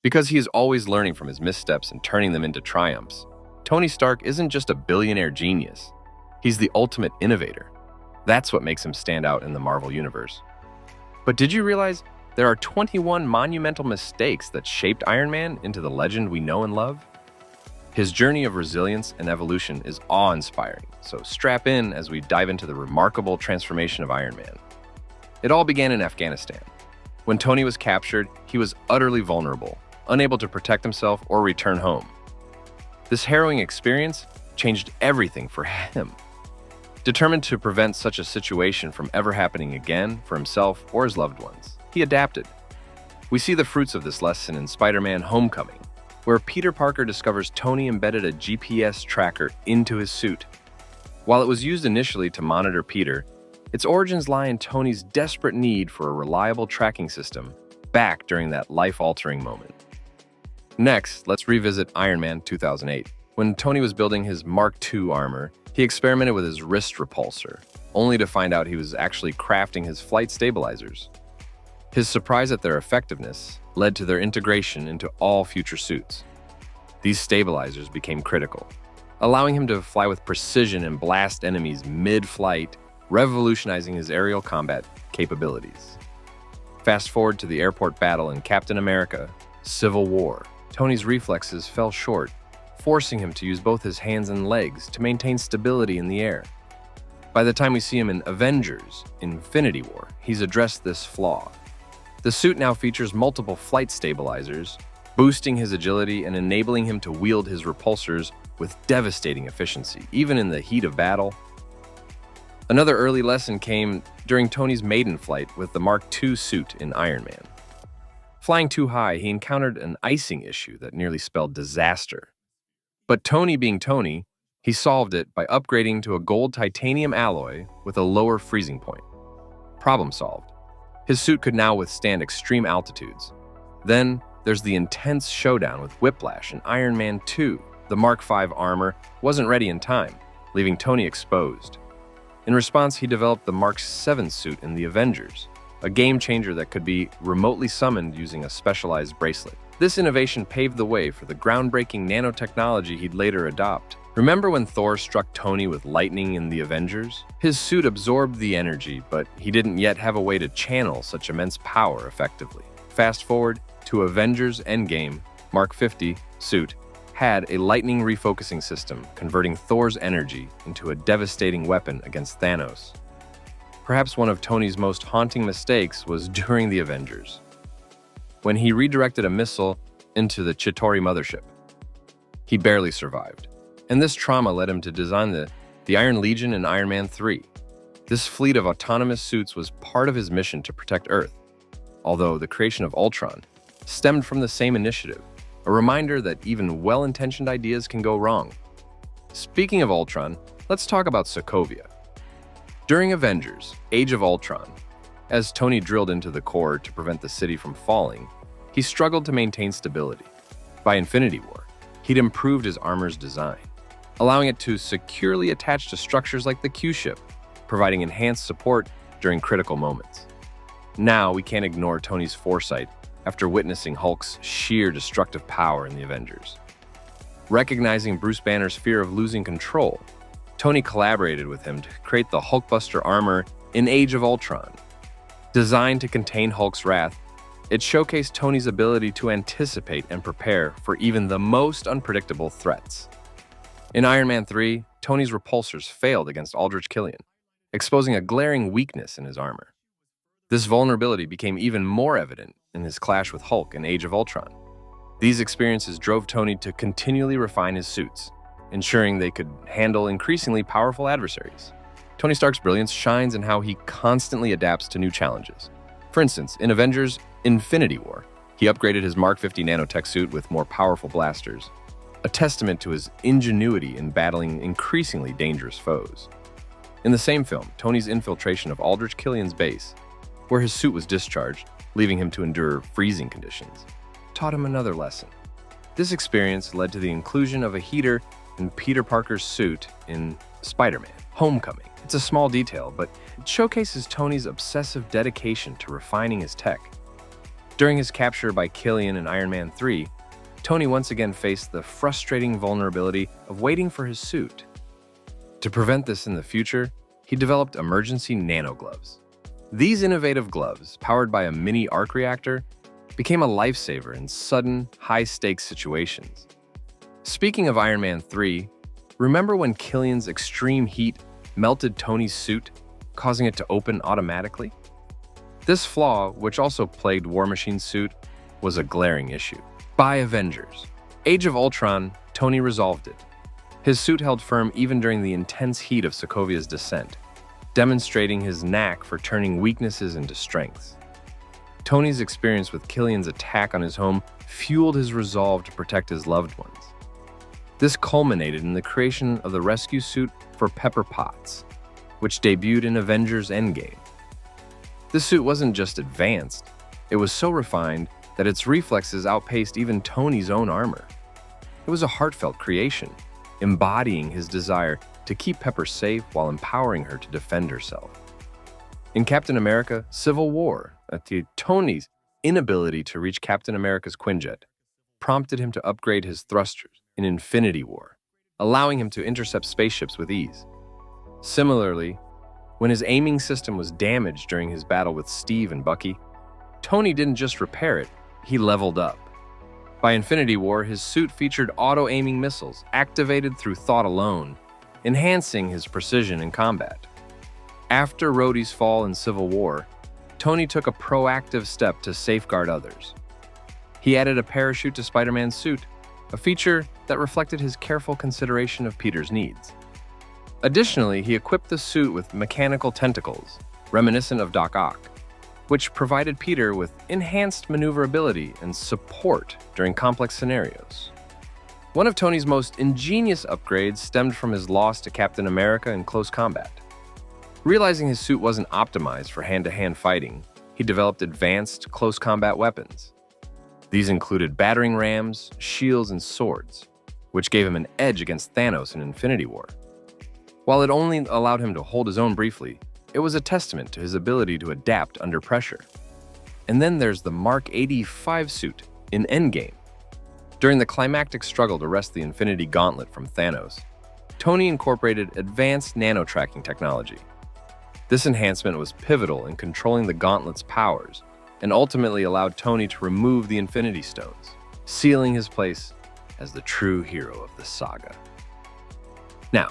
Because he is always learning from his missteps and turning them into triumphs, Tony Stark isn't just a billionaire genius. He's the ultimate innovator. That's what makes him stand out in the Marvel Universe. But did you realize there are 21 monumental mistakes that shaped Iron Man into the legend we know and love? His journey of resilience and evolution is awe-inspiring, so strap in as we dive into the remarkable transformation of Iron Man. It all began in Afghanistan. When Tony was captured, he was utterly vulnerable, unable to protect himself or return home. This harrowing experience changed everything for him. Determined to prevent such a situation from ever happening again for himself or his loved ones, he adapted. We see the fruits of this lesson in Spider-Man: Homecoming, where Peter Parker discovers Tony embedded a GPS tracker into his suit. While it was used initially to monitor Peter, its origins lie in Tony's desperate need for a reliable tracking system back during that life-altering moment. Next, let's revisit Iron Man 2008. When Tony was building his Mark II armor, he experimented with his wrist repulsor, only to find out he was actually crafting his flight stabilizers. His surprise at their effectiveness led to their integration into all future suits. These stabilizers became critical, allowing him to fly with precision and blast enemies mid-flight, revolutionizing his aerial combat capabilities. Fast forward to the airport battle in Captain America: Civil War. Tony's reflexes fell short, forcing him to use both his hands and legs to maintain stability in the air. By the time we see him in Avengers: Infinity War, he's addressed this flaw. The suit now features multiple flight stabilizers, boosting his agility and enabling him to wield his repulsors with devastating efficiency, even in the heat of battle. Another early lesson came during Tony's maiden flight with the Mark II suit in Iron Man. Flying too high, he encountered an icing issue that nearly spelled disaster. But Tony being Tony, he solved it by upgrading to a gold titanium alloy with a lower freezing point. Problem solved. His suit could now withstand extreme altitudes. Then, there's the intense showdown with Whiplash in Iron Man 2. The Mark V armor wasn't ready in time, leaving Tony exposed. In response, he developed the Mark VII suit in the Avengers, a game-changer that could be remotely summoned using a specialized bracelet. This innovation paved the way for the groundbreaking nanotechnology he'd later adopt. Remember when Thor struck Tony with lightning in the Avengers? His suit absorbed the energy, but he didn't yet have a way to channel such immense power effectively. Fast forward to Avengers: Endgame, Mark 50 suit had a lightning refocusing system, converting Thor's energy into a devastating weapon against Thanos. Perhaps one of Tony's most haunting mistakes was during the Avengers, when he redirected a missile into the Chitauri mothership. He barely survived, and this trauma led him to design the Iron Legion in Iron Man 3. This fleet of autonomous suits was part of his mission to protect Earth, although the creation of Ultron stemmed from the same initiative, a reminder that even well-intentioned ideas can go wrong. Speaking of Ultron, let's talk about Sokovia. During Avengers: Age of Ultron, as Tony drilled into the core to prevent the city from falling, he struggled to maintain stability. By Infinity War, he'd improved his armor's design, allowing it to securely attach to structures like the Q-ship, providing enhanced support during critical moments. Now, we can't ignore Tony's foresight after witnessing Hulk's sheer destructive power in the Avengers. Recognizing Bruce Banner's fear of losing control, Tony collaborated with him to create the Hulkbuster armor in Age of Ultron. Designed to contain Hulk's wrath, it showcased Tony's ability to anticipate and prepare for even the most unpredictable threats. In Iron Man 3, Tony's repulsors failed against Aldrich Killian, exposing a glaring weakness in his armor. This vulnerability became even more evident in his clash with Hulk in Age of Ultron. These experiences drove Tony to continually refine his suits, ensuring they could handle increasingly powerful adversaries. Tony Stark's brilliance shines in how he constantly adapts to new challenges. For instance, in Avengers: Infinity War, he upgraded his Mark 50 nanotech suit with more powerful blasters, a testament to his ingenuity in battling increasingly dangerous foes. In the same film, Tony's infiltration of Aldrich Killian's base, where his suit was discharged, leaving him to endure freezing conditions, taught him another lesson. This experience led to the inclusion of a heater in Peter Parker's suit in Spider-Man: Homecoming. It's a small detail, but it showcases Tony's obsessive dedication to refining his tech. During his capture by Killian in Iron Man 3, Tony once again faced the frustrating vulnerability of waiting for his suit. To prevent this in the future, he developed emergency nanogloves. These innovative gloves, powered by a mini arc reactor, became a lifesaver in sudden, high-stakes situations. Speaking of Iron Man 3, remember when Killian's extreme heat melted Tony's suit, causing it to open automatically? This flaw, which also plagued War Machine's suit, was a glaring issue. By Avengers, Age of Ultron, Tony resolved it. His suit held firm even during the intense heat of Sokovia's descent, demonstrating his knack for turning weaknesses into strengths. Tony's experience with Killian's attack on his home fueled his resolve to protect his loved ones. This culminated in the creation of the rescue suit for Pepper Potts, which debuted in Avengers Endgame. This suit wasn't just advanced, it was so refined that its reflexes outpaced even Tony's own armor. It was a heartfelt creation, embodying his desire to keep Pepper safe while empowering her to defend herself. In Captain America: Civil War, Tony's inability to reach Captain America's Quinjet prompted him to upgrade his thrusters in Infinity War, allowing him to intercept spaceships with ease. Similarly, when his aiming system was damaged during his battle with Steve and Bucky, Tony didn't just repair it, he leveled up. By Infinity War, his suit featured auto-aiming missiles activated through thought alone, enhancing his precision in combat. After Rhodey's fall in Civil War, Tony took a proactive step to safeguard others. He added a parachute to Spider-Man's suit, a feature that reflected his careful consideration of Peter's needs. Additionally, he equipped the suit with mechanical tentacles, reminiscent of Doc Ock, which provided Peter with enhanced maneuverability and support during complex scenarios. One of Tony's most ingenious upgrades stemmed from his loss to Captain America in close combat. Realizing his suit wasn't optimized for hand-to-hand fighting, he developed advanced close combat weapons. These included battering rams, shields, and swords, which gave him an edge against Thanos in Infinity War. While it only allowed him to hold his own briefly, it was a testament to his ability to adapt under pressure. And then there's the Mark 85 suit in Endgame. During the climactic struggle to wrest the Infinity Gauntlet from Thanos, Tony incorporated advanced nano-tracking technology. This enhancement was pivotal in controlling the Gauntlet's powers and ultimately allowed Tony to remove the Infinity Stones, sealing his place as the true hero of the saga. Now,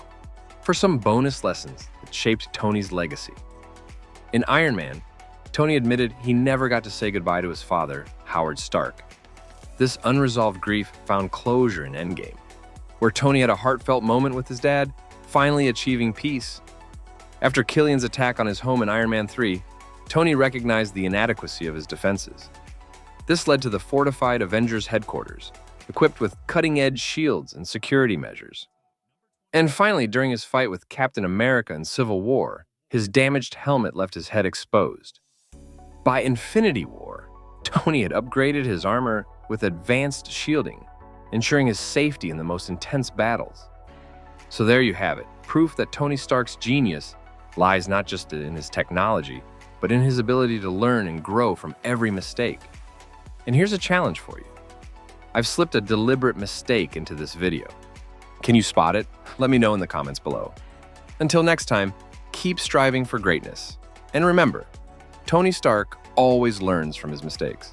for some bonus lessons that shaped Tony's legacy. In Iron Man, Tony admitted he never got to say goodbye to his father, Howard Stark. This unresolved grief found closure in Endgame, where Tony had a heartfelt moment with his dad, finally achieving peace. After Killian's attack on his home in Iron Man 3, Tony recognized the inadequacy of his defenses. This led to the fortified Avengers headquarters, equipped with cutting-edge shields and security measures. And finally, during his fight with Captain America in Civil War, his damaged helmet left his head exposed. By Infinity War, Tony had upgraded his armor with advanced shielding, ensuring his safety in the most intense battles. So there you have it, proof that Tony Stark's genius lies not just in his technology, but in his ability to learn and grow from every mistake. And here's a challenge for you. I've slipped a deliberate mistake into this video. Can you spot it? Let me know in the comments below. Until next time, keep striving for greatness. And remember, Tony Stark always learns from his mistakes.